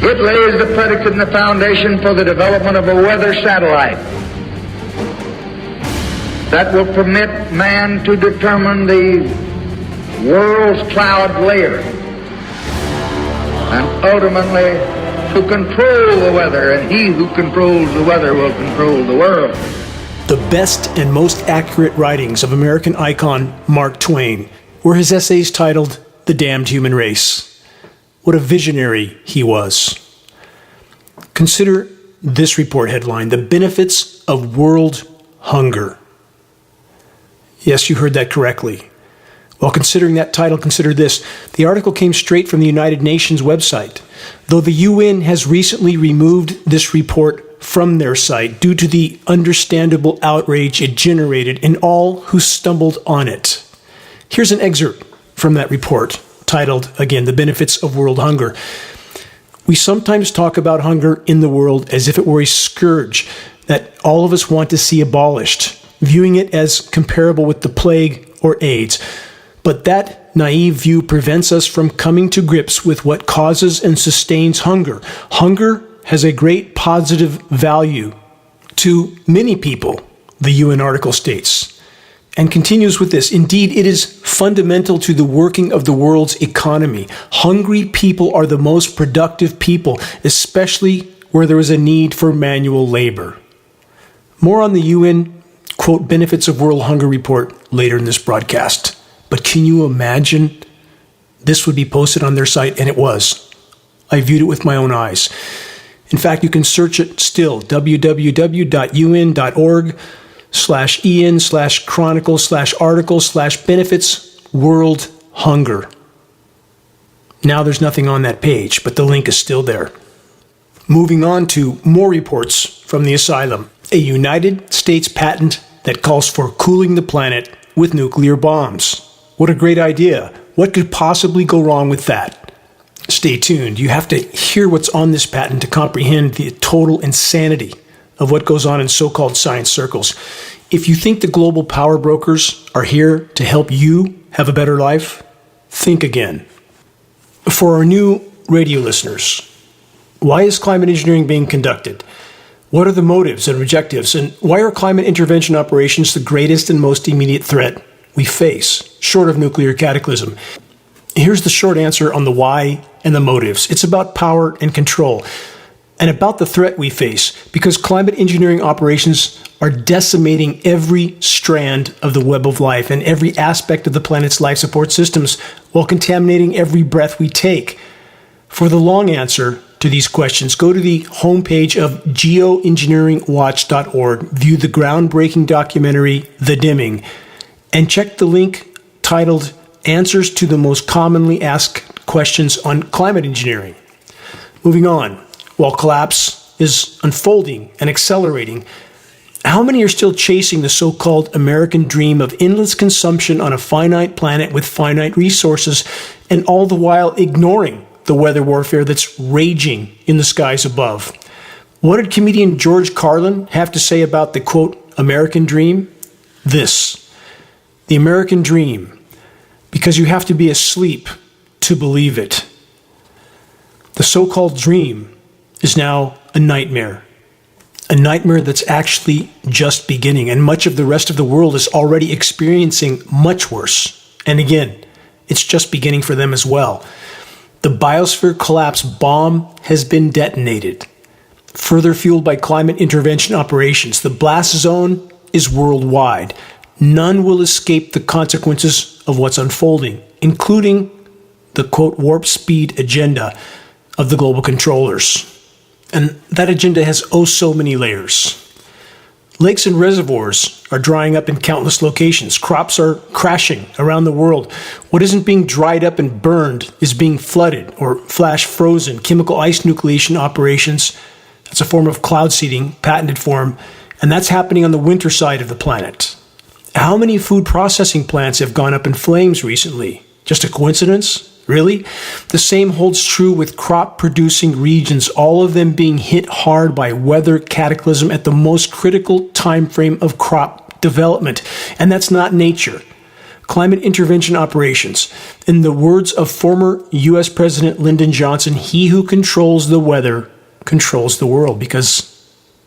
It lays the predicate and the foundation for the development of a weather satellite that will permit man to determine the world's cloud layer and ultimately to control the weather, and he who controls the weather will control the world. The best and most accurate writings of American icon Mark Twain were his essays titled The Damned Human Race. What a visionary he was. Consider this report headline: The Benefits of World Hunger. Yes, you heard that correctly. While considering that title, consider this. The article came straight from the United Nations website. Though the UN has recently removed this report from their site due to the understandable outrage it generated in all who stumbled on it. Here's an excerpt from that report, titled, again, The Benefits of World Hunger. We sometimes talk about hunger in the world as if it were a scourge that all of us want to see abolished, viewing it as comparable with the plague or AIDS. But that naive view prevents us from coming to grips with what causes and sustains hunger. Hunger has a great positive value to many people, the UN article states, and continues with this. Indeed, it is fundamental to the working of the world's economy. Hungry people are the most productive people, especially where there is a need for manual labor. More on the UN, quote, Benefits of World Hunger report later in this broadcast. But can you imagine this would be posted on their site? And it was. I viewed it with my own eyes. In fact, you can search it still, www.un.org/en/chronicle/article/benefits world hunger. Now there's nothing on that page, but the link is still there. Moving on to more reports from the asylum. A United States patent that calls for cooling the planet with nuclear bombs. What a great idea. What could possibly go wrong with that? Stay tuned. You have to hear what's on this patent to comprehend the total insanity of what goes on in so-called science circles. If you think the global power brokers are here to help you have a better life, think again. For our new radio listeners, why is climate engineering being conducted? What are the motives and objectives? And why are climate intervention operations the greatest and most immediate threat we face, short of nuclear cataclysm? Here's the short answer on the why and the motives. It's about power and control, and about the threat we face, because climate engineering operations are decimating every strand of the web of life and every aspect of the planet's life support systems while contaminating every breath we take. For the long answer to these questions, go to the homepage of geoengineeringwatch.org, view the groundbreaking documentary, The Dimming, and check the link titled Answers to the Most Commonly Asked Questions on Climate Engineering. Moving on, while collapse is unfolding and accelerating, how many are still chasing the so-called American dream of endless consumption on a finite planet with finite resources, and all the while ignoring the weather warfare that's raging in the skies above? What did comedian George Carlin have to say about the, quote, American dream? This: the American dream, because you have to be asleep to believe it. The so-called dream is now a nightmare that's actually just beginning, and much of the rest of the world is already experiencing much worse. And again, it's just beginning for them as well. The biosphere collapse bomb has been detonated, further fueled by climate intervention operations. The blast zone is worldwide. None will escape the consequences of what's unfolding, including the, quote, warp speed agenda of the global controllers. And that agenda has oh so many layers. Lakes and reservoirs are drying up in countless locations. Crops are crashing around the world. What isn't being dried up and burned is being flooded or flash frozen. Chemical ice nucleation operations, that's a form of cloud seeding, patented form, and that's happening on the winter side of the planet. How many food processing plants have gone up in flames recently? Just a coincidence? Really? The same holds true with crop-producing regions, all of them being hit hard by weather cataclysm at the most critical time frame of crop development. And that's not nature. climate intervention operations. In the words of former U.S. President Lyndon Johnson, he who controls the weather controls the world, because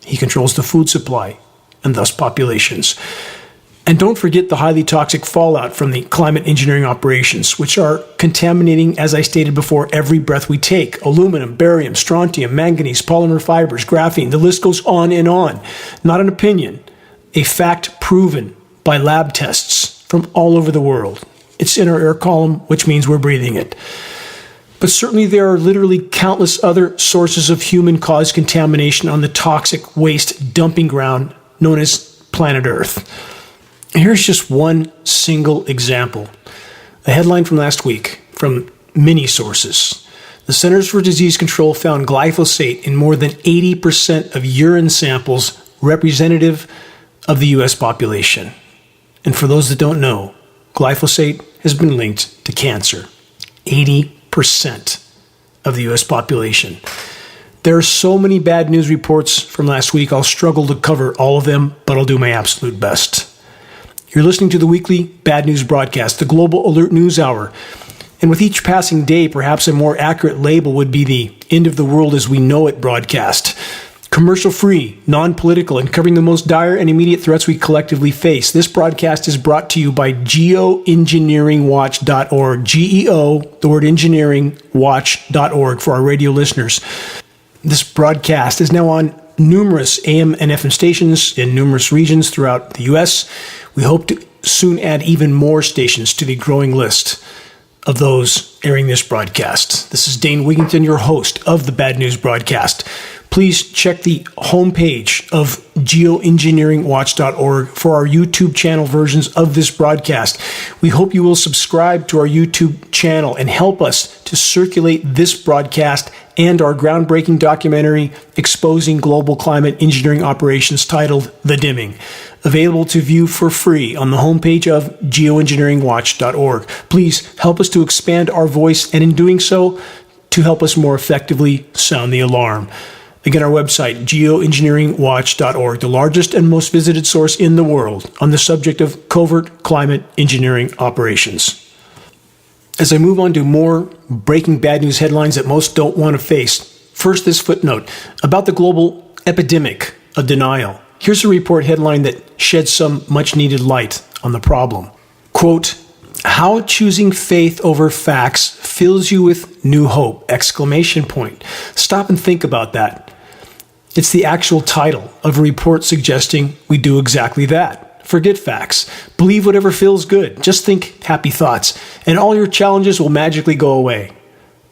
he controls the food supply and thus populations. And don't forget the highly toxic fallout from the climate engineering operations, which are contaminating, as I stated before, every breath we take. Aluminum, barium, strontium, manganese, polymer fibers, graphene, the list goes on and on. Not an opinion, a fact proven by lab tests from all over the world. It's in our air column, which means we're breathing it. But certainly there are literally countless other sources of human-caused contamination on the toxic waste dumping ground known as planet Earth. Here's just one single example. A headline from last week from many sources. The Centers for Disease Control found glyphosate in more than 80% of urine samples representative of the U.S. population. And for those that don't know, glyphosate has been linked to cancer. 80% of the U.S. population. There are so many bad news reports from last week, I'll struggle to cover all of them, but I'll do my absolute best. You're listening to the weekly Bad News broadcast, the Global Alert News Hour. And with each passing day, perhaps a more accurate label would be the End of the World as We Know It broadcast. Commercial-free, non-political, and covering the most dire and immediate threats we collectively face. This broadcast is brought to you by geoengineeringwatch.org. G-E-O, the word engineering, watch.org for our radio listeners. This broadcast is now on numerous AM and FM stations in numerous regions throughout the U.S. We hope to soon add even more stations to the growing list of those airing this broadcast. This is Dane Wigington, your host of the Bad News broadcast. Please check the homepage of geoengineeringwatch.org for our YouTube channel versions of this broadcast. We hope you will subscribe to our YouTube channel and help us to circulate this broadcast and our groundbreaking documentary exposing global climate engineering operations titled The Dimming, available to view for free on the homepage of geoengineeringwatch.org. Please help us to expand our voice, and in doing so, to help us more effectively sound the alarm. Again, our website, geoengineeringwatch.org, the largest and most visited source in the world on the subject of covert climate engineering operations. As I move on to more breaking bad news headlines that most don't want to face, first this footnote about the global epidemic of denial. Here's a report headline that sheds some much-needed light on the problem. Quote, "How choosing faith over facts fills you with new hope!" Exclamation point. Stop and think about that. It's the actual title of a report suggesting we do exactly that. Forget facts. Believe whatever feels good. Just think happy thoughts, and all your challenges will magically go away.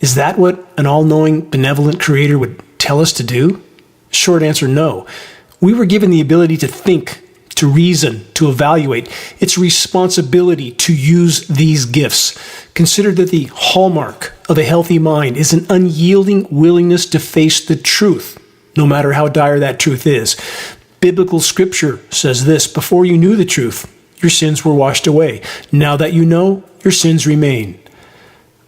Is that what an all-knowing, benevolent creator would tell us to do? Short answer, no. We were given the ability to think, to reason, to evaluate. It's a responsibility to use these gifts. Consider that the hallmark of a healthy mind is an unyielding willingness to face the truth, no matter how dire that truth is. Biblical scripture says this: before you knew the truth, your sins were washed away. Now that you know, your sins remain.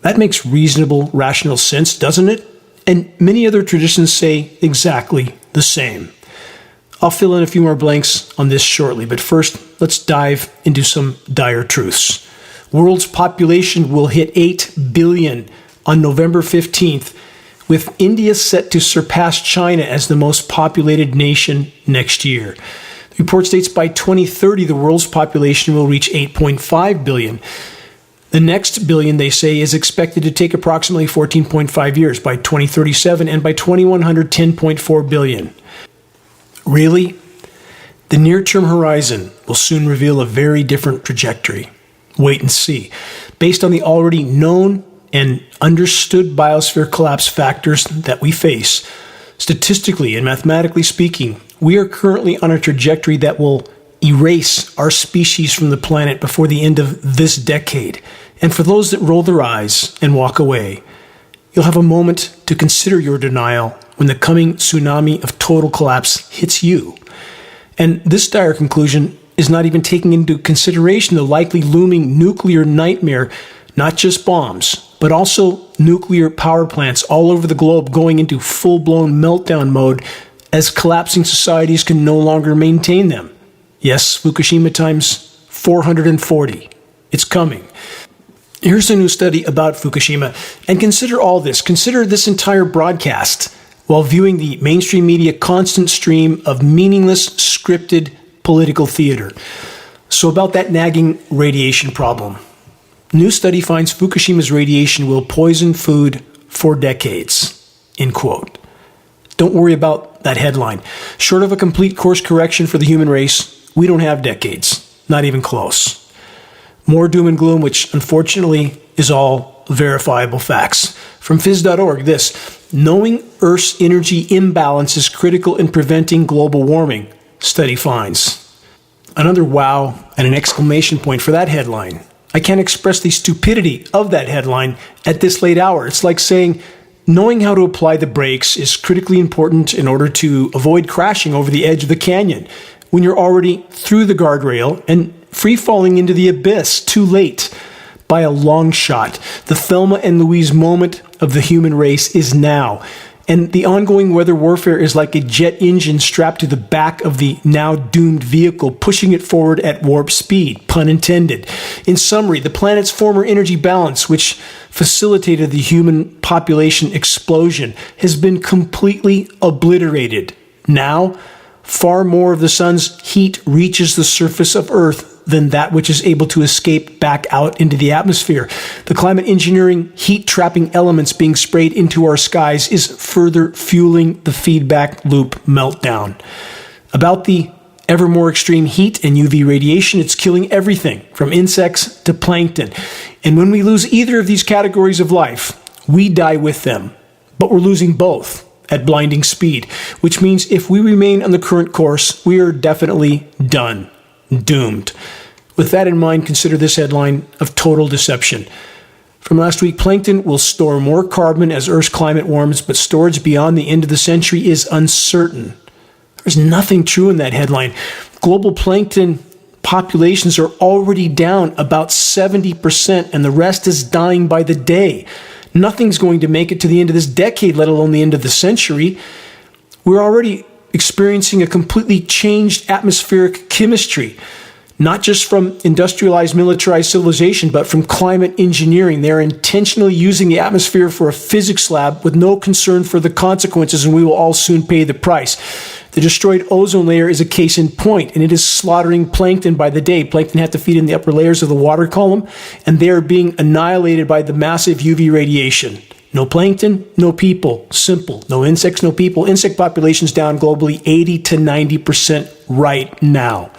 That makes reasonable, rational sense, doesn't it? And many other traditions say exactly the same. I'll fill in a few more blanks on this shortly, but first, let's dive into some dire truths. World's population will hit 8 billion on November 15th, with India set to surpass China as the most populated nation next year. The report states by 2030, the world's population will reach 8.5 billion. The next billion, they say, is expected to take approximately 14.5 years by 2037, and by 2100, 10.4 billion. Really? The near-term horizon will soon reveal a very different trajectory. Wait and see. Based on the already known and understood biosphere collapse factors that we face, statistically and mathematically speaking, we are currently on a trajectory that will erase our species from the planet before the end of this decade. And for those that roll their eyes and walk away, you'll have a moment to consider your denial when the coming tsunami of total collapse hits you. And this dire conclusion is not even taking into consideration the likely looming nuclear nightmare, not just bombs, but also nuclear power plants all over the globe going into full-blown meltdown mode as collapsing societies can no longer maintain them. Yes, Fukushima times 440. It's coming. Here's a new study about Fukushima, and consider all this. Consider this entire broadcast while viewing the mainstream media constant stream of meaningless, scripted political theater. So about that nagging radiation problem. New study finds Fukushima's radiation will poison food for decades, end quote. Don't worry about that headline. Short of a complete course correction for the human race, we don't have decades, not even close. More doom and gloom, which unfortunately is all verifiable facts. From phys.org, this: knowing Earth's energy imbalance is critical in preventing global warming, study finds. Another wow and an exclamation point for that headline. I can't express the stupidity of that headline at this late hour. It's like saying, knowing how to apply the brakes is critically important in order to avoid crashing over the edge of the canyon when you're already through the guardrail and free falling into the abyss too late. By a long shot, the Thelma and Louise moment of the human race is now. And the ongoing weather warfare is like a jet engine strapped to the back of the now doomed vehicle, pushing it forward at warp speed, pun intended. In summary, the planet's former energy balance, which facilitated the human population explosion, has been completely obliterated. Now, far more of the sun's heat reaches the surface of Earth than that which is able to escape back out into the atmosphere. The climate engineering heat-trapping elements being sprayed into our skies is further fueling the feedback loop meltdown. About the ever more extreme heat and UV radiation, it's killing everything from insects to plankton. And when we lose either of these categories of life, we die with them. But we're losing both at blinding speed, which means if we remain on the current course, we are definitely done. Doomed. With that in mind, consider this headline of total deception. From last week, plankton will store more carbon as Earth's climate warms, but storage beyond the end of the century is uncertain. There's nothing true in that headline. Global plankton populations are already down about 70%, and the rest is dying by the day. Nothing's going to make it to the end of this decade, let alone the end of the century. We're already experiencing a completely changed atmospheric chemistry, not just from industrialized, militarized civilization, but from climate engineering. They're intentionally using the atmosphere for a physics lab with no concern for the consequences, and we will all soon pay the price. The destroyed ozone layer is a case in point, and it is slaughtering plankton by the day. Plankton have to feed in the upper layers of the water column, and they are being annihilated by the massive UV radiation. No plankton, no people. Simple. No insects, no people. Insect populations down globally 80 to 90% right now.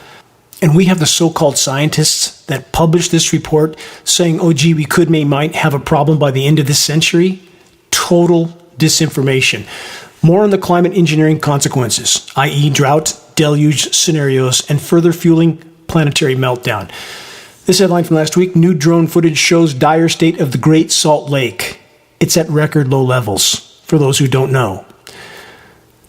And we have the so-called scientists that published this report saying, oh gee, we might have a problem by the end of this century. Total disinformation. More on the climate engineering consequences, i.e. drought, deluge scenarios, and further fueling planetary meltdown. This headline from last week: new drone footage shows dire state of the Great Salt Lake. It's at record low levels, for those who don't know.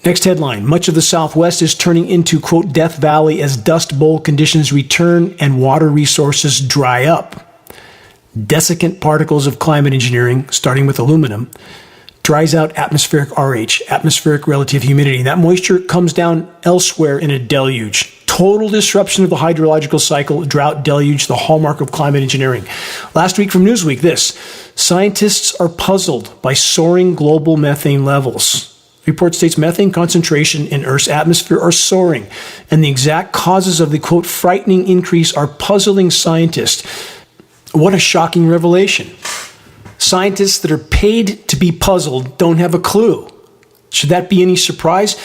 Next headline: much of the Southwest is turning into, quote, Death Valley as dust bowl conditions return and water resources dry up. Desiccant particles of climate engineering, starting with aluminum, dries out atmospheric RH, atmospheric relative humidity. That moisture comes down elsewhere in a deluge. Total disruption of the hydrological cycle, drought, deluge, the hallmark of climate engineering. Last week from Newsweek, this: scientists are puzzled by soaring global methane levels. Report states methane concentration in Earth's atmosphere are soaring, and the exact causes of the, quote, frightening increase are puzzling scientists. What a shocking revelation. Scientists that are paid to be puzzled don't have a clue. Should that be any surprise?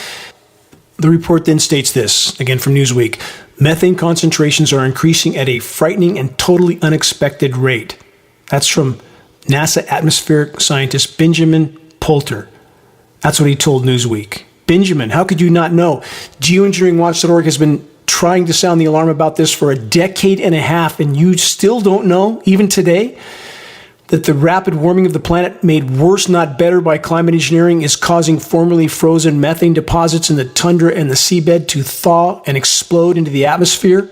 The report then states this, again from Newsweek: methane concentrations are increasing at a frightening and totally unexpected rate. That's from NASA atmospheric scientist Benjamin Poulter. That's what he told Newsweek. Benjamin, how could you not know? Geoengineeringwatch.org has been trying to sound the alarm about this for a decade and a half, and you still don't know, even today, that the rapid warming of the planet, made worse, not better, by climate engineering, is causing formerly frozen methane deposits in the tundra and the seabed to thaw and explode into the atmosphere,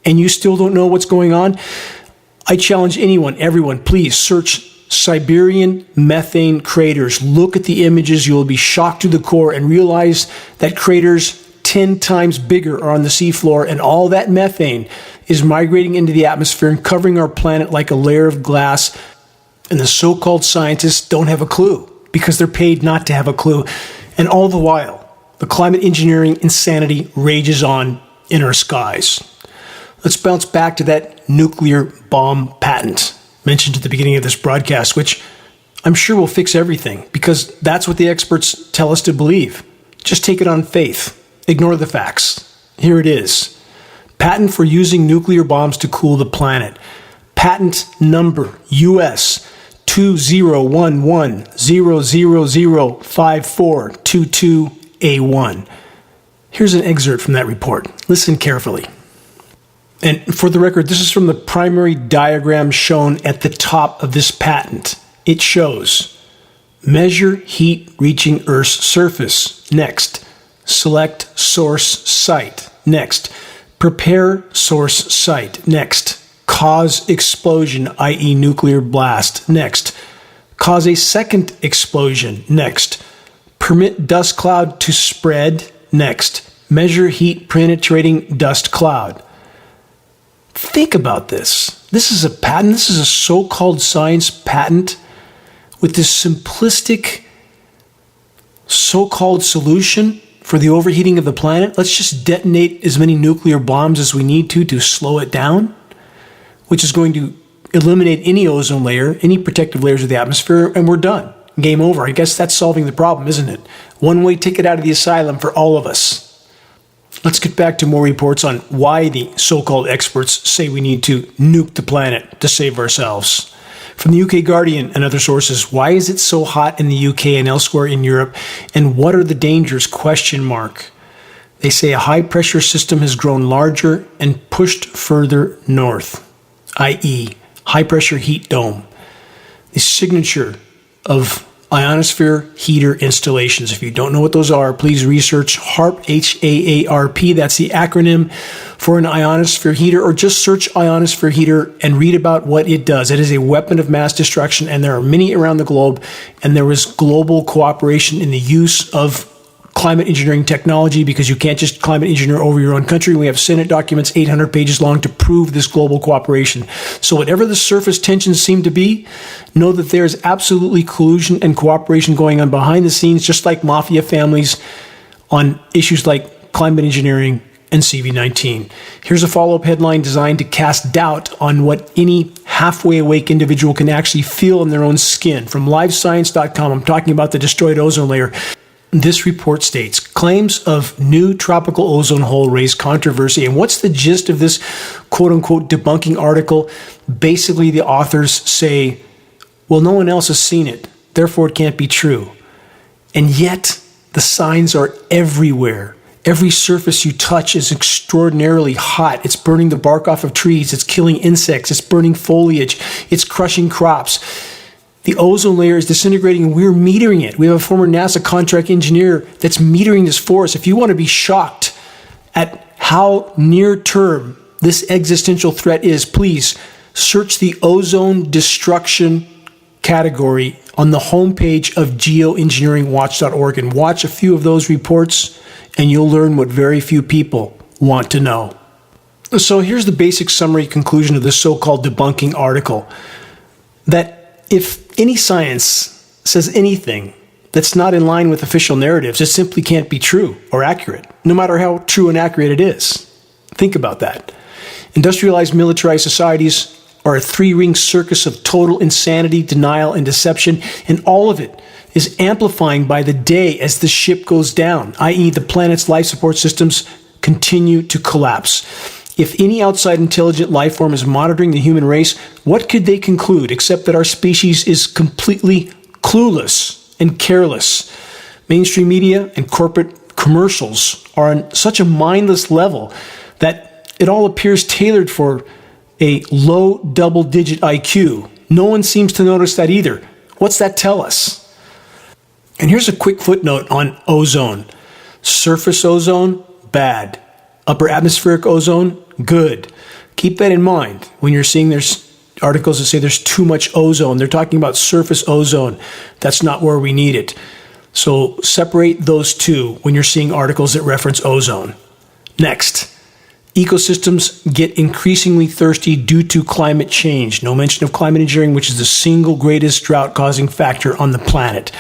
and you still don't know what's going on? I challenge anyone, everyone, please search Siberian methane craters. Look at the images. You will be shocked to the core and realize that craters 10 times bigger are on the seafloor, and all that methane is migrating into the atmosphere and covering our planet like a layer of glass. And the so-called scientists don't have a clue because they're paid not to have a clue. And all the while, the climate engineering insanity rages on in our skies. Let's bounce back to that nuclear bomb patent mentioned at the beginning of this broadcast, which I'm sure will fix everything because that's what the experts tell us to believe. Just take it on faith. Ignore the facts. Here it is. Patent for using nuclear bombs to cool the planet. Patent number US 2011005422A1. Here's an excerpt from that report. Listen carefully. And for the record, this is from the primary diagram shown at the top of this patent. It shows measure heat reaching Earth's surface. Next, select source site. Next, prepare source site. Next, cause explosion, i.e. nuclear blast. Next, cause a second explosion. Next, permit dust cloud to spread. Next, measure heat penetrating dust cloud. Think about this. This is a patent. This is a so-called science patent with this simplistic so-called solution for the overheating of the planet. Let's just detonate as many nuclear bombs as we need to slow it down, which is going to eliminate any ozone layer, any protective layers of the atmosphere, and we're done. Game over. I guess that's solving the problem, isn't it? One-way ticket out of the asylum for all of us. Let's get back to more reports on why the so-called experts say we need to nuke the planet to save ourselves. From the UK Guardian and other sources, why is it so hot in the UK and elsewhere in Europe? And what are the dangers? ? They say a high-pressure system has grown larger and pushed further north, i.e. high-pressure heat dome. The signature of ionosphere heater installations. If you don't know what those are, please research HAARP, H-A-A-R-P. That's the acronym for an ionosphere heater, or just search ionosphere heater and read about what it does. It is a weapon of mass destruction, and there are many around the globe, and there is global cooperation in the use of climate engineering technology, because you can't just climate engineer over your own country. We have Senate documents 800 pages long to prove this global cooperation. So whatever the surface tensions seem to be, know that there is absolutely collusion and cooperation going on behind the scenes, just like mafia families on issues like climate engineering and CV-19. Here's a follow-up headline designed to cast doubt on what any halfway awake individual can actually feel in their own skin. From livescience.com, I'm talking about the destroyed ozone layer. This report states, claims of new tropical ozone hole raise controversy. And what's the gist of this quote-unquote debunking article? Basically, the authors say, well, no one else has seen it, therefore it can't be true. And yet, the signs are everywhere. Every surface you touch is extraordinarily hot. It's burning the bark off of trees. It's killing insects. It's burning foliage. It's crushing crops. The ozone layer is disintegrating, and we're metering it. We have a former NASA contract engineer that's metering this for us. If you want to be shocked at how near-term this existential threat is, please search the ozone destruction category on the homepage of geoengineeringwatch.org and watch a few of those reports, and you'll learn what very few people want to know. So here's the basic summary conclusion of this so-called debunking article, that if any science says anything that's not in line with official narratives, it simply can't be true or accurate, no matter how true and accurate it is. Think about that. Industrialized, militarized societies are a three-ring circus of total insanity, denial, and deception, and all of it is amplifying by the day as the ship goes down, i.e. the planet's life support systems continue to collapse. If any outside intelligent life form is monitoring the human race, what could they conclude except that our species is completely clueless and careless? Mainstream media and corporate commercials are on such a mindless level that it all appears tailored for a low double-digit IQ. No one seems to notice that either. What's that tell us? And here's a quick footnote on ozone. Surface ozone, bad. Upper atmospheric ozone, good. Keep that in mind when you're seeing there's articles that say there's too much ozone. They're talking about surface ozone. That's not where we need it. So separate those two when you're seeing articles that reference ozone. Next, ecosystems get increasingly thirsty due to climate change. No mention of climate engineering, which is the single greatest drought-causing factor on the planet.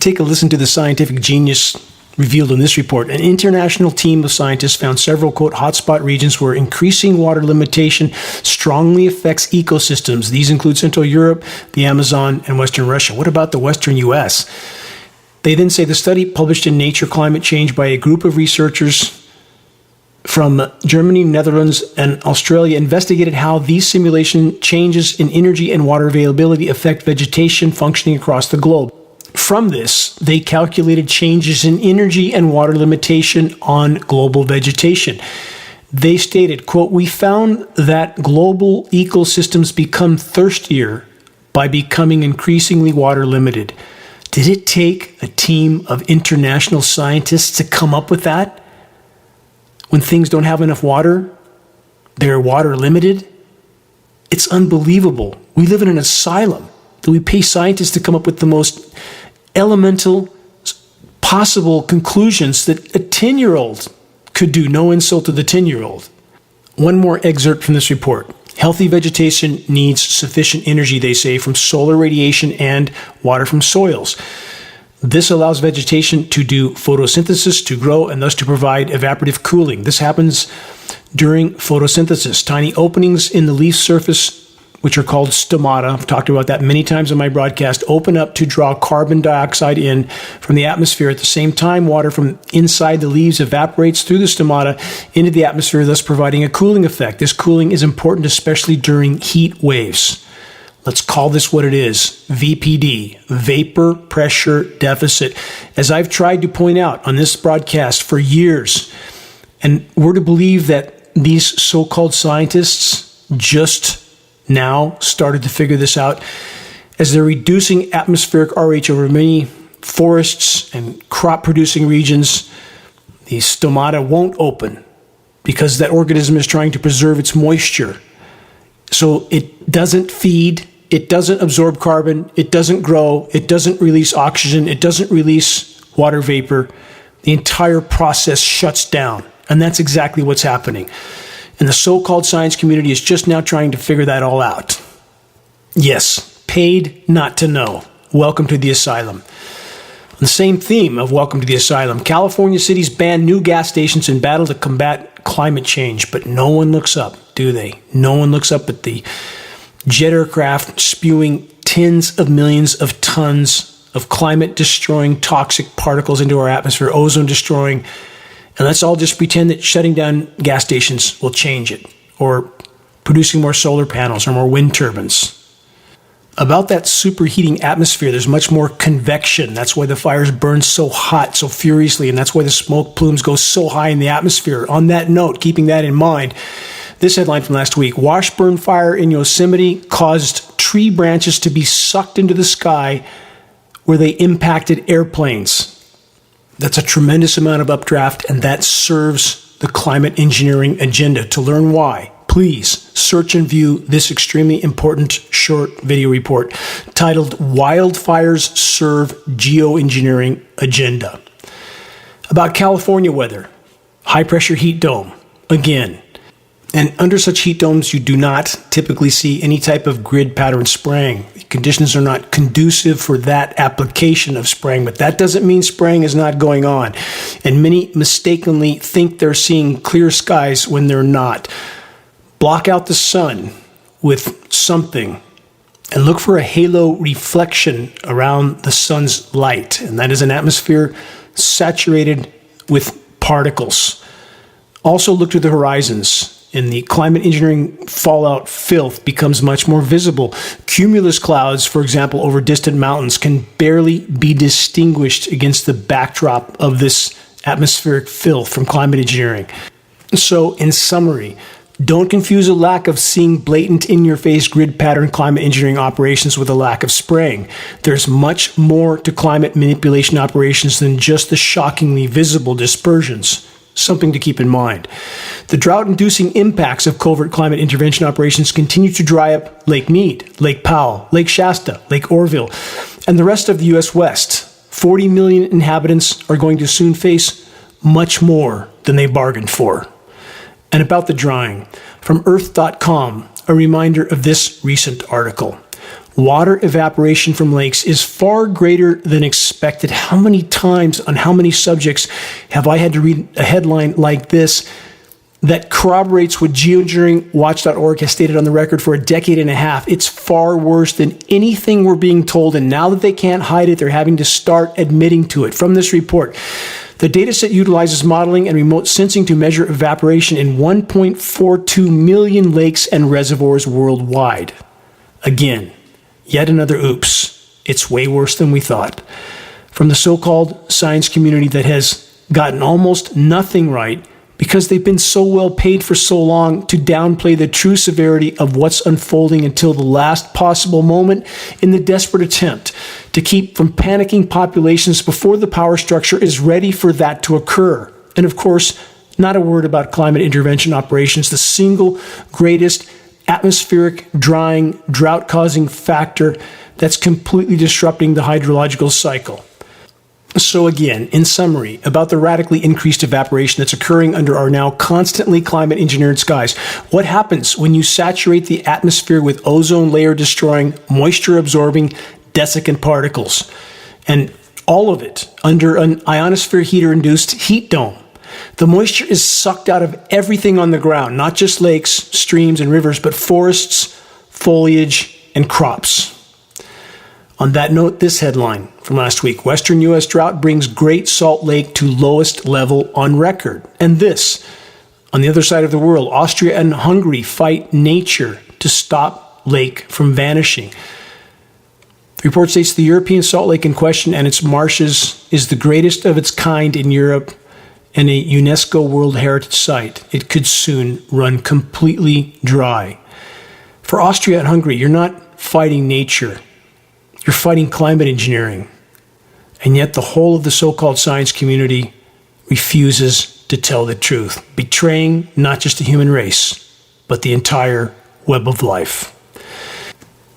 Take a listen to the scientific genius revealed in this report. An international team of scientists found several, quote, hotspot regions where increasing water limitation strongly affects ecosystems. These include Central Europe, the Amazon, and Western Russia. What about the Western U.S.? They then say the study published in Nature Climate Change by a group of researchers from Germany, Netherlands, and Australia investigated how these simulation changes in energy and water availability affect vegetation functioning across the globe. From this, they calculated changes in energy and water limitation on global vegetation. They stated, quote, "We found that global ecosystems become thirstier by becoming increasingly water limited." Did it take a team of international scientists to come up with that? When things don't have enough water, they're water limited? It's unbelievable. We live in an asylum that we pay scientists to come up with the most elemental possible conclusions that a 10-year-old could do. No insult to the 10-year-old. One more excerpt from this report. Healthy vegetation needs sufficient energy, they say, from solar radiation and water from soils. This allows vegetation to do photosynthesis, to grow, and thus to provide evaporative cooling. This happens during photosynthesis. Tiny openings in the leaf surface, which are called stomata, I've talked about that many times in my broadcast, open up to draw carbon dioxide in from the atmosphere. At the same time, water from inside the leaves evaporates through the stomata into the atmosphere, thus providing a cooling effect. This cooling is important, especially during heat waves. Let's call this what it is, VPD, vapor pressure deficit. As I've tried to point out on this broadcast for years, and we're to believe that these so-called scientists just now started to figure this out, as they're reducing atmospheric RH over many forests and crop-producing regions, the stomata won't open because that organism is trying to preserve its moisture. So it doesn't feed, it doesn't absorb carbon, it doesn't grow, it doesn't release oxygen, it doesn't release water vapor. The entire process shuts down. And that's exactly what's happening. And the so-called science community is just now trying to figure that all out. Yes, paid not to know. Welcome to the asylum. On the same theme of welcome to the asylum, California cities ban new gas stations in battle to combat climate change, but no one looks up, do they? No one looks up at the jet aircraft spewing tens of millions of tons of climate-destroying toxic particles into our atmosphere, ozone-destroying. And let's all just pretend that shutting down gas stations will change it, or producing more solar panels or more wind turbines. About that superheating atmosphere, there's much more convection. That's why the fires burn so hot, so furiously, and that's why the smoke plumes go so high in the atmosphere. On that note, keeping that in mind, this headline from last week, Washburn Fire in Yosemite caused tree branches to be sucked into the sky where they impacted airplanes. That's a tremendous amount of updraft, and that serves the climate engineering agenda. To learn why, please search and view this extremely important short video report titled Wildfires Serve Geoengineering Agenda. About California weather, high-pressure heat dome, again. And under such heat domes, you do not typically see any type of grid pattern spraying. Conditions are not conducive for that application of spraying, but that doesn't mean spraying is not going on. And many mistakenly think they're seeing clear skies when they're not. Block out the sun with something and look for a halo reflection around the sun's light. And that is an atmosphere saturated with particles. Also look to the horizons. And the climate engineering fallout filth becomes much more visible. Cumulus clouds, for example, over distant mountains can barely be distinguished against the backdrop of this atmospheric filth from climate engineering. So, in summary, don't confuse a lack of seeing blatant in-your-face grid pattern climate engineering operations with a lack of spraying. There's much more to climate manipulation operations than just the shockingly visible dispersions. Something to keep in mind. The drought-inducing impacts of covert climate intervention operations continue to dry up Lake Mead, Lake Powell, Lake Shasta, Lake Oroville, and the rest of the U.S. West. 40 million inhabitants are going to soon face much more than they bargained for. And about the drying, from Earth.com, a reminder of this recent article. Water evaporation from lakes is far greater than expected. How many times on how many subjects have I had to read a headline like this that corroborates what Geoengineeringwatch.org has stated on the record for a decade and a half? It's far worse than anything we're being told, and now that they can't hide it, they're having to start admitting to it. From this report, the dataset utilizes modeling and remote sensing to measure evaporation in 1.42 million lakes and reservoirs worldwide. Again, yet another oops. It's way worse than we thought. From the so-called science community that has gotten almost nothing right because they've been so well paid for so long to downplay the true severity of what's unfolding until the last possible moment in the desperate attempt to keep from panicking populations before the power structure is ready for that to occur. And of course, not a word about climate intervention operations, the single greatest atmospheric drying, drought-causing factor that's completely disrupting the hydrological cycle. So again, in summary, about the radically increased evaporation that's occurring under our now constantly climate-engineered skies. What happens when you saturate the atmosphere with ozone layer-destroying, moisture-absorbing, desiccant particles? And all of it under an ionosphere heater-induced heat dome. The moisture is sucked out of everything on the ground, not just lakes, streams, and rivers, but forests, foliage, and crops. On that note, this headline from last week: Western U.S. drought brings Great Salt Lake to lowest level on record. And this, on the other side of the world, Austria and Hungary fight nature to stop lake from vanishing. The report states the European Salt Lake in question and its marshes is the greatest of its kind in Europe and a UNESCO World Heritage Site. It could soon run completely dry. For Austria and Hungary, you're not fighting nature. You're fighting climate engineering. And yet the whole of the so-called science community refuses to tell the truth, betraying not just the human race, but the entire web of life.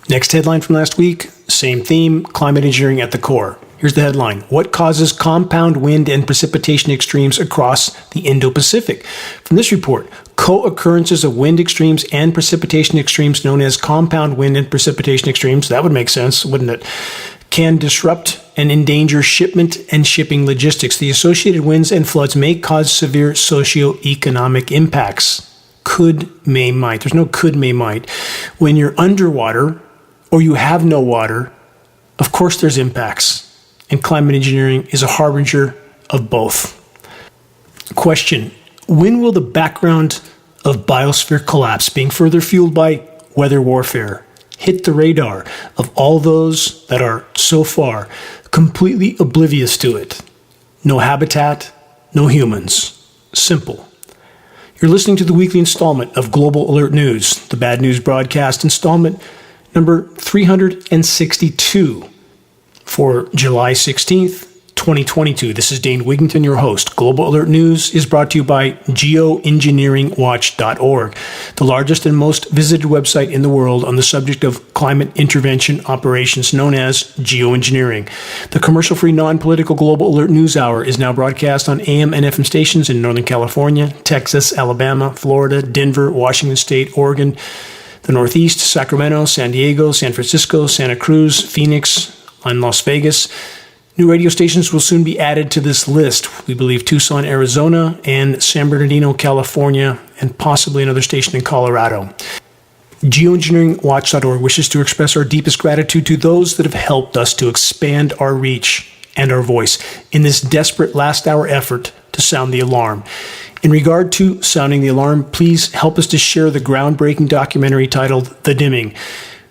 Next headline from last week, same theme, climate engineering at the core. Here's the headline: What causes compound wind and precipitation extremes across the Indo-Pacific? From this report, co-occurrences of wind extremes and precipitation extremes known as compound wind and precipitation extremes, that would make sense, wouldn't it, can disrupt and endanger shipment and shipping logistics. The associated winds and floods may cause severe socio-economic impacts. Could, may, might. There's no could, may, might. When you're underwater or you have no water, of course there's impacts. And climate engineering is a harbinger of both. Question: when will the background of biosphere collapse, being further fueled by weather warfare, hit the radar of all those that are so far completely oblivious to it? No habitat, no humans. Simple. You're listening to the weekly installment of Global Alert News, the Bad News Broadcast, installment number 362 for July 16th, 2022. This is Dane Wigington, your host. Global Alert News is brought to you by Geoengineeringwatch.org, the largest and most visited website in the world on the subject of climate intervention operations, known as geoengineering. The commercial-free, non-political Global Alert News Hour is now broadcast on AM and FM stations in Northern California, Texas, Alabama, Florida, Denver, Washington State, Oregon, the Northeast, Sacramento, San Diego, San Francisco, Santa Cruz, Phoenix, and Las Vegas. New radio stations will soon be added to this list. We believe Tucson, Arizona, and San Bernardino, California, and possibly another station in Colorado. Geoengineeringwatch.org wishes to express our deepest gratitude to those that have helped us to expand our reach and our voice in this desperate last-hour effort to sound the alarm. In regard to sounding the alarm, please help us to share the groundbreaking documentary titled The Dimming,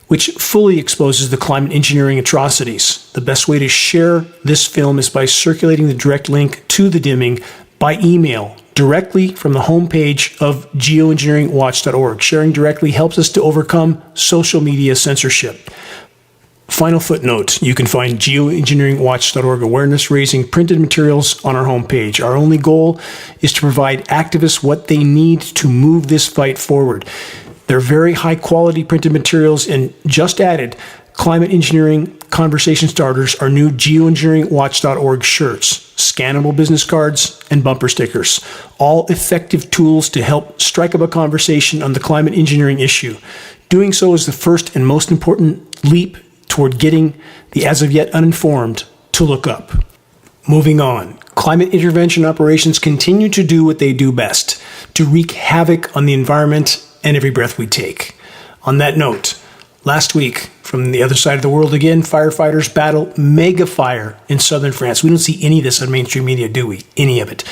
which fully exposes the climate engineering atrocities. The best way to share this film is by circulating the direct link to The Dimming by email directly from the homepage of geoengineeringwatch.org. Sharing directly helps us to overcome social media censorship. Final footnote: you can find geoengineeringwatch.org awareness-raising printed materials on our homepage. Our only goal is to provide activists what they need to move this fight forward. They're very high-quality printed materials and just added climate engineering conversation starters are new geoengineeringwatch.org shirts, scannable business cards, and bumper stickers, all effective tools to help strike up a conversation on the climate engineering issue. Doing so is the first and most important leap toward getting the as of yet uninformed to look up. Moving on, climate intervention operations continue to do what they do best, to wreak havoc on the environment and every breath we take. On that note, last week, from the other side of the world again, firefighters battle mega fire in southern France. We don't see any of this on mainstream media, do we? Any of it.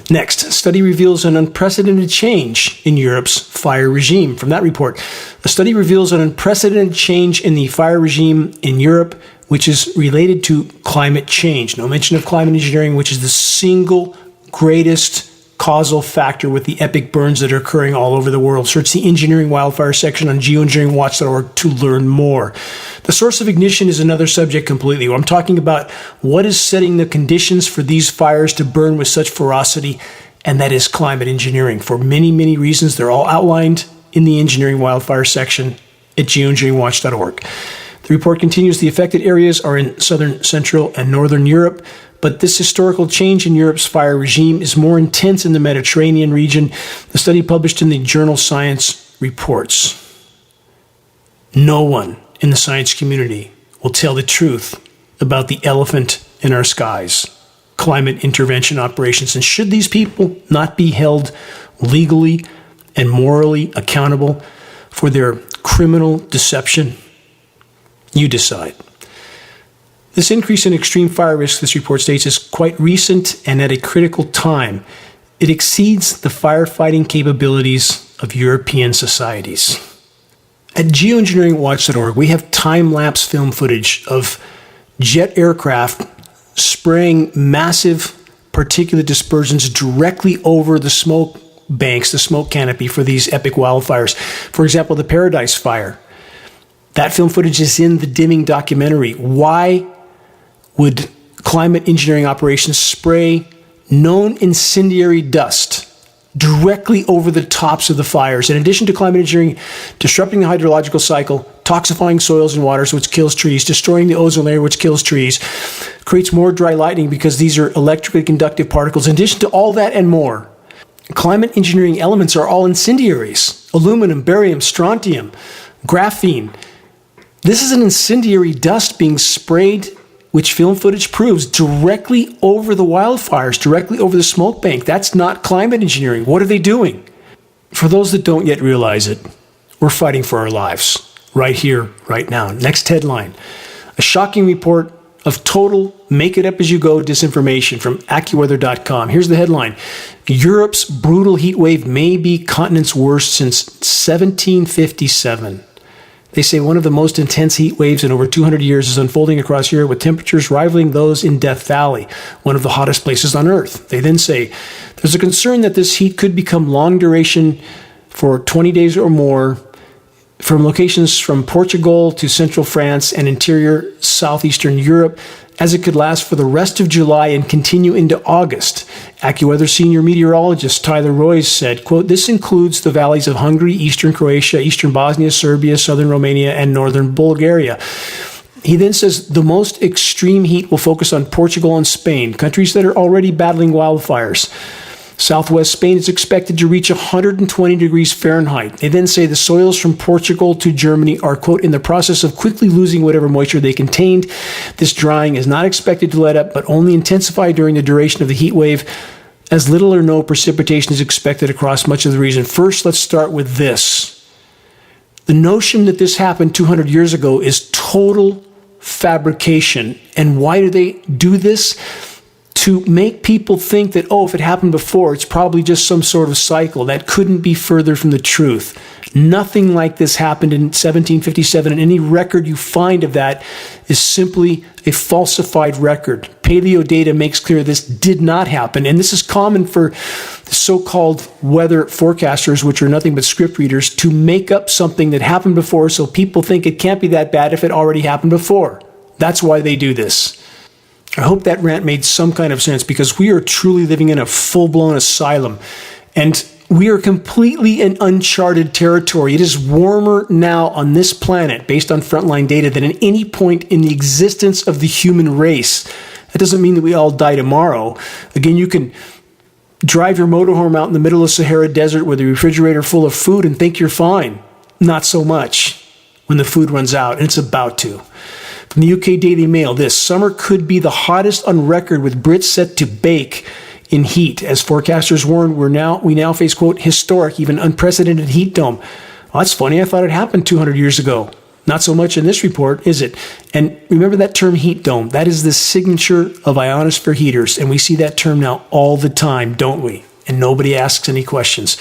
Next, study reveals an unprecedented change in Europe's fire regime. From that report, a study reveals an unprecedented change in the fire regime in Europe, which is related to climate change. No mention of climate engineering, which is the single greatest causal factor with the epic burns that are occurring all over the world. Search the engineering wildfire section on geoengineeringwatch.org to learn more. The source of ignition is another subject completely. I'm talking about what is setting the conditions for these fires to burn with such ferocity, and that is climate engineering. For many, many reasons, they're all outlined in the engineering wildfire section at geoengineeringwatch.org. The report continues, the affected areas are in southern, central, and northern Europe, but this historical change in Europe's fire regime is more intense in the Mediterranean region. The study published in the journal Science reports. No one in the science community will tell the truth about the elephant in our skies, climate intervention operations. And should these people not be held legally and morally accountable for their criminal deception? You decide. This increase in extreme fire risk, this report states, is quite recent and at a critical time. It exceeds the firefighting capabilities of European societies. At geoengineeringwatch.org, we have time-lapse film footage of jet aircraft spraying massive particulate dispersions directly over the smoke banks, the smoke canopy for these epic wildfires. For example, the Paradise Fire. That film footage is in the Dimming documentary. Why would climate engineering operations spray known incendiary dust directly over the tops of the fires? In addition to climate engineering, disrupting the hydrological cycle, toxifying soils and waters, which kills trees, destroying the ozone layer, which kills trees, creates more dry lightning because these are electrically conductive particles. In addition to all that and more, climate engineering elements are all incendiaries. Aluminum, barium, strontium, graphene. This is an incendiary dust being sprayed, which film footage proves, directly over the wildfires, directly over the smoke bank. That's not climate engineering. What are they doing? For those that don't yet realize it, we're fighting for our lives, right here, right now. Next headline, a shocking report of total make-it-up-as-you-go disinformation from AccuWeather.com. Here's the headline. Europe's brutal heat wave may be continent's worst since 1757. They say one of the most intense heat waves in over 200 years is unfolding across Europe with temperatures rivaling those in Death Valley, one of the hottest places on Earth. They then say there's a concern that this heat could become long duration for 20 days or more from locations from Portugal to central France and interior southeastern Europe, as it could last for the rest of July and continue into August. AccuWeather senior meteorologist Tyler Royce said, quote, this includes the valleys of Hungary, eastern Croatia, eastern Bosnia, Serbia, southern Romania, and northern Bulgaria. He then says the most extreme heat will focus on Portugal and Spain, countries that are already battling wildfires. Southwest Spain is expected to reach 120 degrees Fahrenheit. They then say the soils from Portugal to Germany are, quote, in the process of quickly losing whatever moisture they contained. This drying is not expected to let up, but only intensify during the duration of the heat wave, as little or no precipitation is expected across much of the region. First, let's start with this. The notion that this happened 200 years ago is total fabrication. And why do they do this? To make people think that, oh, if it happened before, it's probably just some sort of cycle. That couldn't be further from the truth. Nothing like this happened in 1757, and any record you find of that is simply a falsified record. Paleo data makes clear this did not happen, and this is common for the so-called weather forecasters, which are nothing but script readers, to make up something that happened before so people think it can't be that bad if it already happened before. That's why they do this. I hope that rant made some kind of sense, because we are truly living in a full-blown asylum. And We are completely in uncharted territory. It is warmer now on this planet, based on frontline data, than at any point in the existence of the human race. That doesn't mean that we all die tomorrow. Again, you can drive your motorhome out in the middle of Sahara Desert with a refrigerator full of food and think you're fine. Not so much when the food runs out, and it's about to. From the UK Daily Mail, this summer could be the hottest on record, with Brits set to bake in heat. As forecasters warn, we now face, quote, historic, even unprecedented heat dome. Well, that's funny. I thought it happened 200 years ago. Not so much in this report, is it? And remember that term heat dome. That is the signature of ionosphere heaters, and we see that term now all the time, don't we? And nobody asks any questions.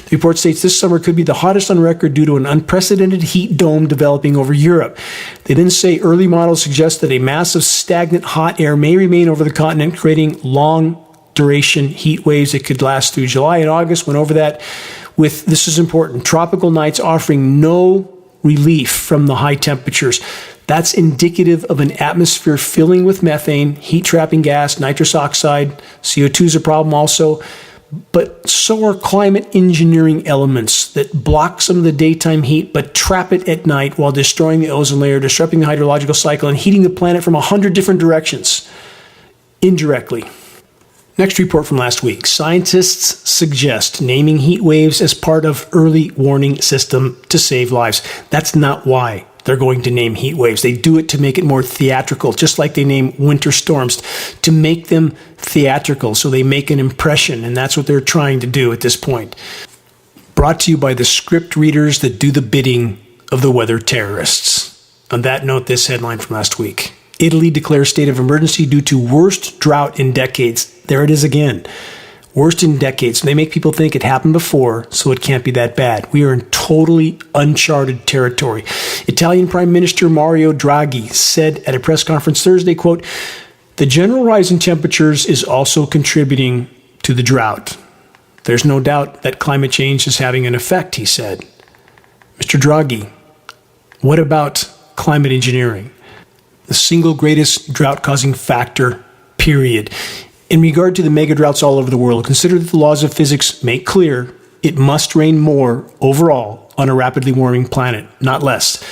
The report states this summer could be the hottest on record due to an unprecedented heat dome developing over Europe. They then say early models suggest that a mass of stagnant hot air may remain over the continent, creating long duration heat waves that could last through July and August. Went over that with, this is important, tropical nights offering no relief from the high temperatures. That's indicative of an atmosphere filling with methane, heat trapping gas, nitrous oxide. CO2 is a problem also. But so are climate engineering elements that block some of the daytime heat but trap it at night while destroying the ozone layer, disrupting the hydrological cycle, and heating the planet from 100 different directions, indirectly. Next report from last week. Scientists suggest naming heat waves as part of early warning system to save lives. That's not why they're going to name heat waves. They do it to make it more theatrical, just like they name winter storms, to make them theatrical so they make an impression, and that's what they're trying to do at this point. Brought to you by the script readers that do the bidding of the weather terrorists. On that note, this headline from last week. Italy declares state of emergency due to worst drought in decades. There it is again. Worst in decades. They make people think it happened before, so it can't be that bad. We are in totally uncharted territory. Italian Prime Minister Mario Draghi said at a press conference Thursday, quote, "The general rise in temperatures is also contributing to the drought. There's no doubt that climate change is having an effect," he said. Mr. Draghi, what about climate engineering? The single greatest drought-causing factor, period. In regard to the mega droughts all over the world, consider that the laws of physics make clear it must rain more overall on a rapidly warming planet, not less.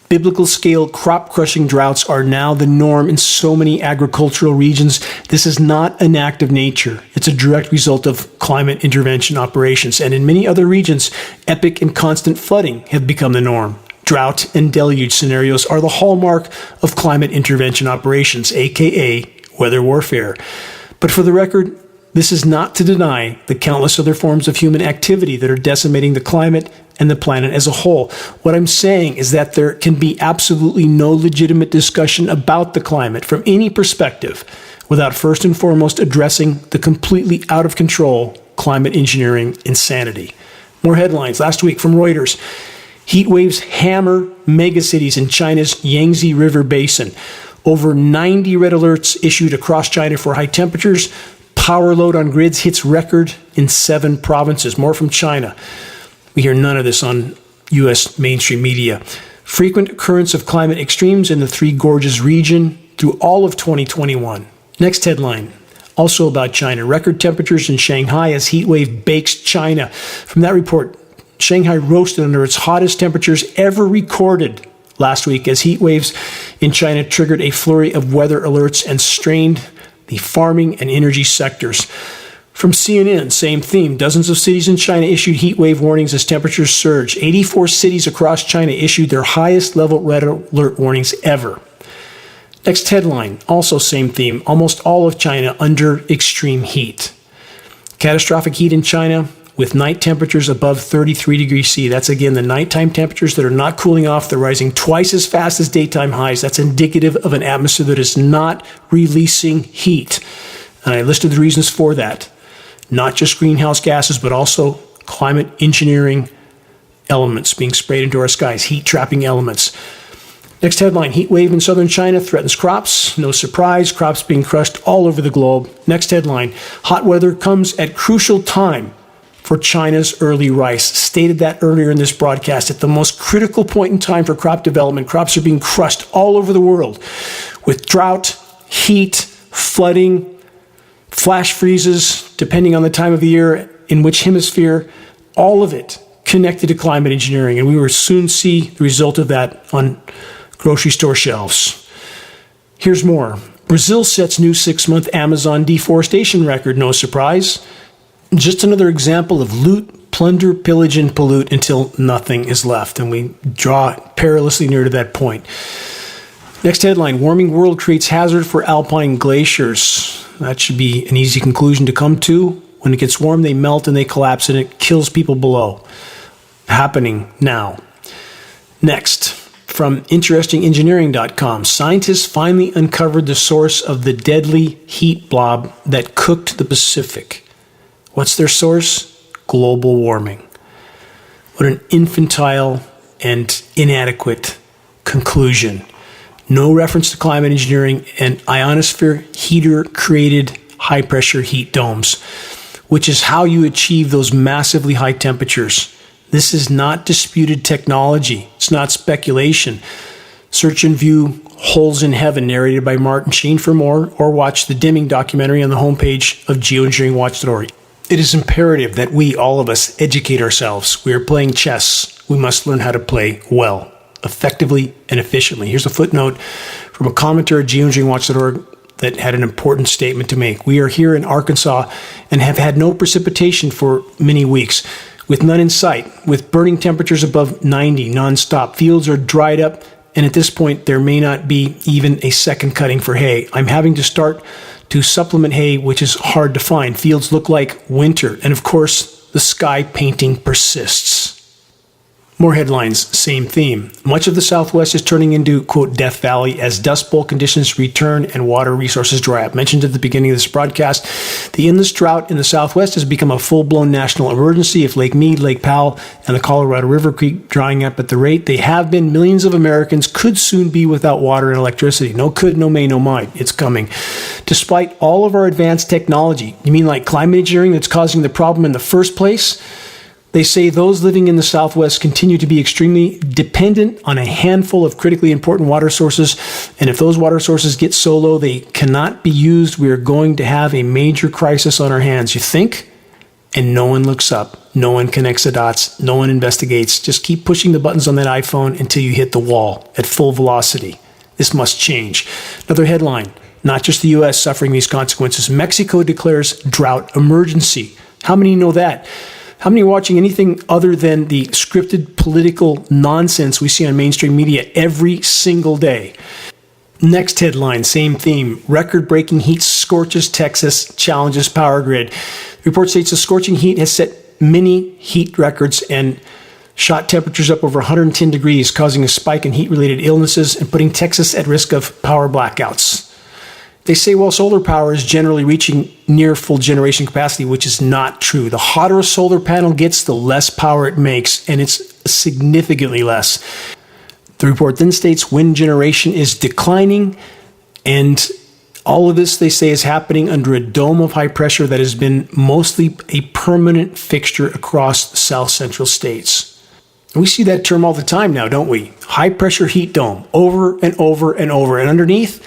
Biblical scale crop crushing droughts are now the norm in so many agricultural regions. This is not an act of nature. It's a direct result of climate intervention operations. And in many other regions, epic and constant flooding have become the norm. Drought and deluge scenarios are the hallmark of climate intervention operations, aka weather warfare. But for the record, this is not to deny the countless other forms of human activity that are decimating the climate and the planet as a whole. What I'm saying is that there can be absolutely no legitimate discussion about the climate from any perspective without first and foremost addressing the completely out of control climate engineering insanity. More headlines last week from Reuters. Heat waves hammer megacities in China's Yangtze River Basin. Over 90 red alerts issued across China for high temperatures. Power load on grids hits record in 7 provinces. More from China. We hear none of this on U.S. mainstream media. Frequent occurrence of climate extremes in the Three Gorges region through all of 2021. Next headline, also about China. Record temperatures in Shanghai as heat wave bakes China. From that report, Shanghai roasted under its hottest temperatures ever recorded last week as heat waves in China triggered a flurry of weather alerts and strained the farming and energy sectors. From CNN, same theme. Dozens of cities in China issued heat wave warnings as temperatures surged. 84 cities across China issued their highest level red alert warnings ever. Next headline, also same theme. Almost all of China under extreme heat. Catastrophic heat in China with night temperatures above 33 degrees C. That's again the nighttime temperatures that are not cooling off. They're rising twice as fast as daytime highs. That's indicative of an atmosphere that is not releasing heat. And I listed the reasons for that. Not just greenhouse gases, but also climate engineering elements being sprayed into our skies, heat trapping elements. Next headline, heat wave in southern China threatens crops. No surprise, crops being crushed all over the globe. Next headline, hot weather comes at crucial time for China's early rice. Stated that earlier in this broadcast. At the most critical point in time for crop development, crops are being crushed all over the world with drought, heat, flooding, flash freezes, depending on the time of the year, in which hemisphere, all of it connected to climate engineering. And we will soon see the result of that on grocery store shelves. Here's more. Brazil sets new 6-month Amazon deforestation record, no surprise. Just another example of loot, plunder, pillage, and pollute until nothing is left. And we draw perilously near to that point. Next headline, warming world creates hazard for alpine glaciers. That should be an easy conclusion to come to. When it gets warm, they melt and they collapse and it kills people below. Happening now. Next, from interestingengineering.com, scientists finally uncovered the source of the deadly heat blob that cooked the Pacific. What's their source? Global warming. What an infantile and inadequate conclusion. No reference to climate engineering and ionosphere heater-created high-pressure heat domes, which is how you achieve those massively high temperatures. This is not disputed technology. It's not speculation. Search and view Holes in Heaven, narrated by Martin Sheen for more, or watch the Dimming documentary on the homepage of geoengineeringwatch.org. It is imperative that we, all of us, educate ourselves. We are playing chess. We must learn how to play well, effectively, and efficiently. Here's a footnote from a commentator at geoengineeringwatch.org that had an important statement to make. We are here in Arkansas and have had no precipitation for many weeks, with none in sight, with burning temperatures above 90 nonstop. Fields are dried up, and at this point, there may not be even a second cutting for hay. I'm having to start to supplement hay, which is hard to find. Fields look like winter, and of course, the sky painting persists. More headlines, same theme. Much of the Southwest is turning into, quote, Death Valley as Dust Bowl conditions return and water resources dry up. Mentioned at the beginning of this broadcast, the endless drought in the Southwest has become a full-blown national emergency. If Lake Mead, Lake Powell, and the Colorado River keep drying up at the rate they have been, millions of Americans could soon be without water and electricity. No could, no may, no might. It's coming. Despite all of our advanced technology, you mean like climate engineering that's causing the problem in the first place? They say those living in the Southwest continue to be extremely dependent on a handful of critically important water sources, and if those water sources get so low they cannot be used, we are going to have a major crisis on our hands. You think? And no one looks up. No one connects the dots. No one investigates. Just keep pushing the buttons on that iPhone until you hit the wall at full velocity. This must change. Another headline, not just the U.S. suffering these consequences. Mexico declares drought emergency. How many know that? How many are watching anything other than the scripted political nonsense we see on mainstream media every single day? Next headline, same theme. Record-breaking heat scorches Texas, challenges power grid. The report states the scorching heat has set many heat records and shot temperatures up over 110 degrees, causing a spike in heat-related illnesses and putting Texas at risk of power blackouts. They say, well, solar power is generally reaching near full generation capacity, which is not true. The hotter a solar panel gets, the less power it makes, and it's significantly less. The report then states wind generation is declining, and all of this, they say, is happening under a dome of high pressure that has been mostly a permanent fixture across the south central states. And we see that term all the time now, don't we? High pressure heat dome, over and over and over. And underneath,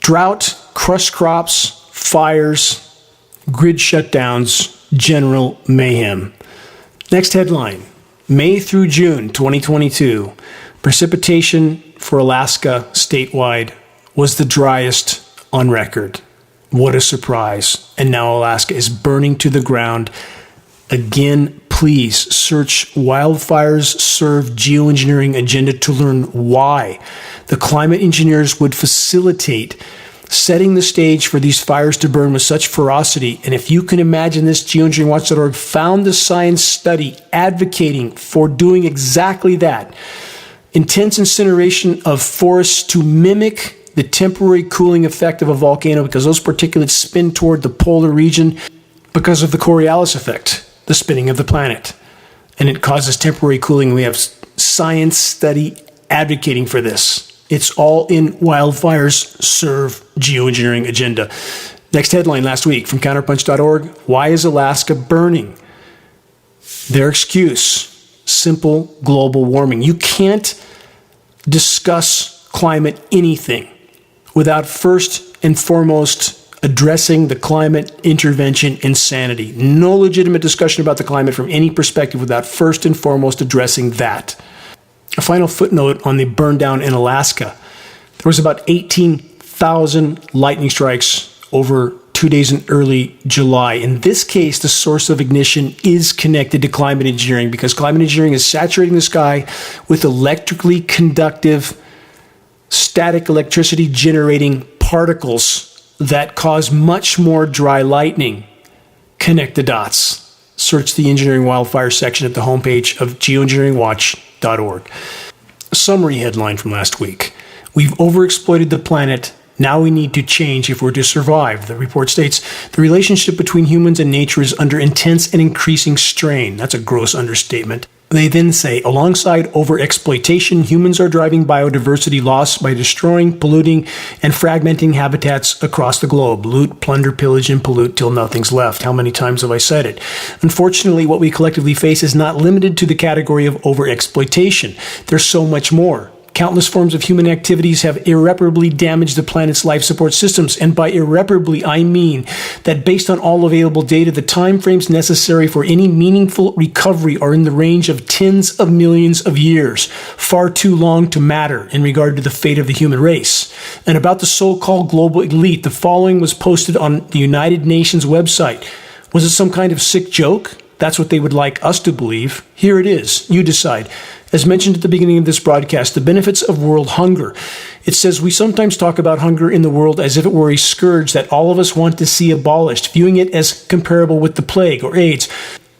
drought, crushed crops, fires, grid shutdowns, general mayhem. Next headline, May through June 2022, precipitation for Alaska statewide was the driest on record. What a surprise. And now Alaska is burning to the ground. Again, please search Wildfires Serve Geoengineering Agenda to learn why the climate engineers would facilitate setting the stage for these fires to burn with such ferocity. And if you can imagine this, geoengineeringwatch.org found a science study advocating for doing exactly that. Intense incineration of forests to mimic the temporary cooling effect of a volcano, because those particulates spin toward the polar region because of the Coriolis effect, the spinning of the planet. And it causes temporary cooling. We have science study advocating for this. It's all in Wildfires Serve Geoengineering Agenda. Next headline last week from counterpunch.org. Why is Alaska burning? Their excuse, simple global warming. You can't discuss climate anything without first and foremost addressing the climate intervention insanity. No legitimate discussion about the climate from any perspective without first and foremost addressing that. A final footnote on the burn down in Alaska. There was about 18,000 lightning strikes over 2 days in early July. In this case, the source of ignition is connected to climate engineering because climate engineering is saturating the sky with electrically conductive, static electricity generating particles that cause much more dry lightning. Connect the dots. Search the engineering wildfire section at the homepage of geoengineeringwatch.org. A summary headline from last week. We've overexploited the planet. Now we need to change if we're to survive. The report states, the relationship between humans and nature is under intense and increasing strain. That's a gross understatement. They then say, alongside overexploitation, humans are driving biodiversity loss by destroying, polluting, and fragmenting habitats across the globe. Loot, plunder, pillage, and pollute till nothing's left. How many times have I said it? Unfortunately, what we collectively face is not limited to the category of overexploitation. There's so much more. Countless forms of human activities have irreparably damaged the planet's life support systems. And by irreparably, I mean that based on all available data, the timeframes necessary for any meaningful recovery are in the range of tens of millions of years, far too long to matter in regard to the fate of the human race. And about the so-called global elite, the following was posted on the United Nations website. Was it some kind of sick joke? That's what they would like us to believe. Here it is. You decide. As mentioned at the beginning of this broadcast, the benefits of world hunger. It says we sometimes talk about hunger in the world as if it were a scourge that all of us want to see abolished, viewing it as comparable with the plague or AIDS.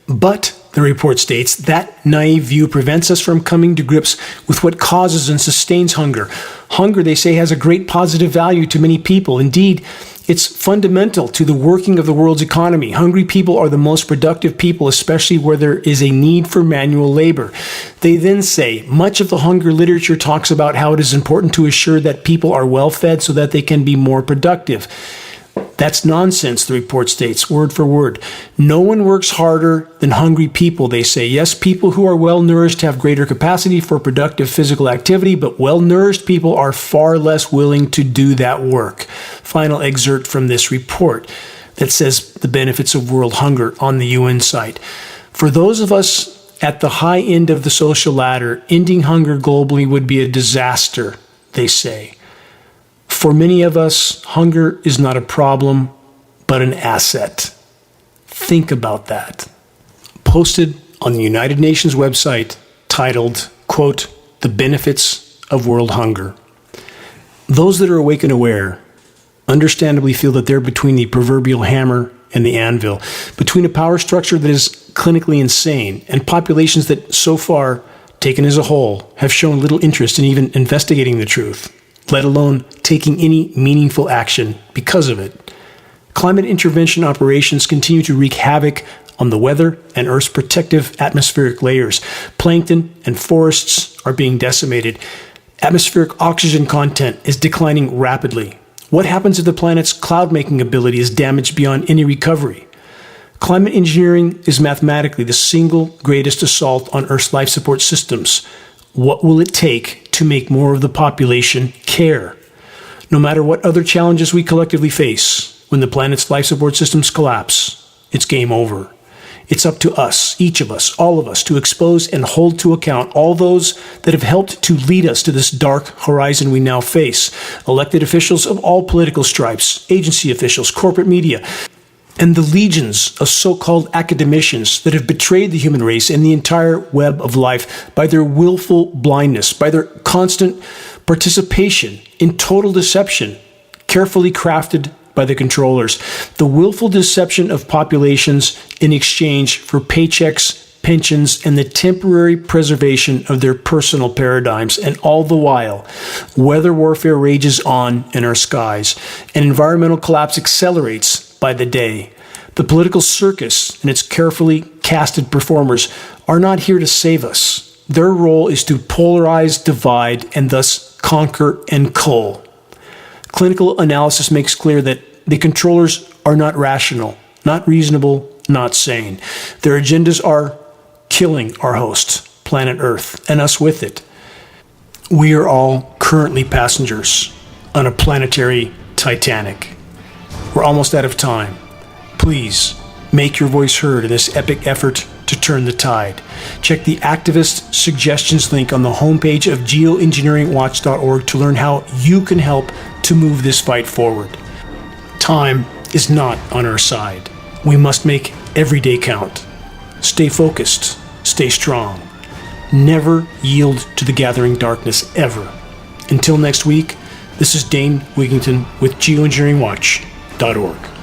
But, the report states, that naive view prevents us from coming to grips with what causes and sustains hunger. Hunger, they say, has a great positive value to many people. Indeed, it's fundamental to the working of the world's economy. Hungry people are the most productive people, especially where there is a need for manual labor. They then say, much of the hunger literature talks about how it is important to assure that people are well fed so that they can be more productive. That's nonsense, the report states, word for word. No one works harder than hungry people, they say. Yes, people who are well-nourished have greater capacity for productive physical activity, but well-nourished people are far less willing to do that work. Final excerpt from this report that says the benefits of world hunger on the UN site. For those of us at the high end of the social ladder, ending hunger globally would be a disaster, they say. For many of us, hunger is not a problem, but an asset. Think about that. Posted on the United Nations website titled, quote, The Benefits of World Hunger. Those that are awake and aware understandably feel that they're between the proverbial hammer and the anvil, between a power structure that is clinically insane and populations that so far, taken as a whole, have shown little interest in even investigating the truth, let alone taking any meaningful action because of it. Climate intervention operations continue to wreak havoc on the weather and Earth's protective atmospheric layers. Plankton and forests are being decimated. Atmospheric oxygen content is declining rapidly. What happens if the planet's cloud-making ability is damaged beyond any recovery? Climate engineering is mathematically the single greatest assault on Earth's life support systems. What will it take to make more of the population care? No matter what other challenges we collectively face, when the planet's life support systems collapse, it's game over. It's up to us, each of us, all of us, to expose and hold to account all those that have helped to lead us to this dark horizon we now face. Elected officials of all political stripes, agency officials, corporate media, and the legions of so-called academicians that have betrayed the human race and the entire web of life by their willful blindness, by their constant participation in total deception, carefully crafted by the controllers, the willful deception of populations in exchange for paychecks, pensions, and the temporary preservation of their personal paradigms. And all the while, weather warfare rages on in our skies, and environmental collapse accelerates by the day. The political circus and its carefully casted performers are not here to save us. Their role is to polarize, divide, and thus conquer and cull. Clinical analysis makes clear that the controllers are not rational, not reasonable, not sane. Their agendas are killing our host, planet Earth, and us with it. We are all currently passengers on a planetary Titanic. We're almost out of time. Please make your voice heard in this epic effort to turn the tide. Check the activist suggestions link on the homepage of geoengineeringwatch.org to learn how you can help to move this fight forward. Time is not on our side. We must make every day count. Stay focused, stay strong. Never yield to the gathering darkness, ever. Until next week, this is Dane Wigington with Geoengineeringwatch.org.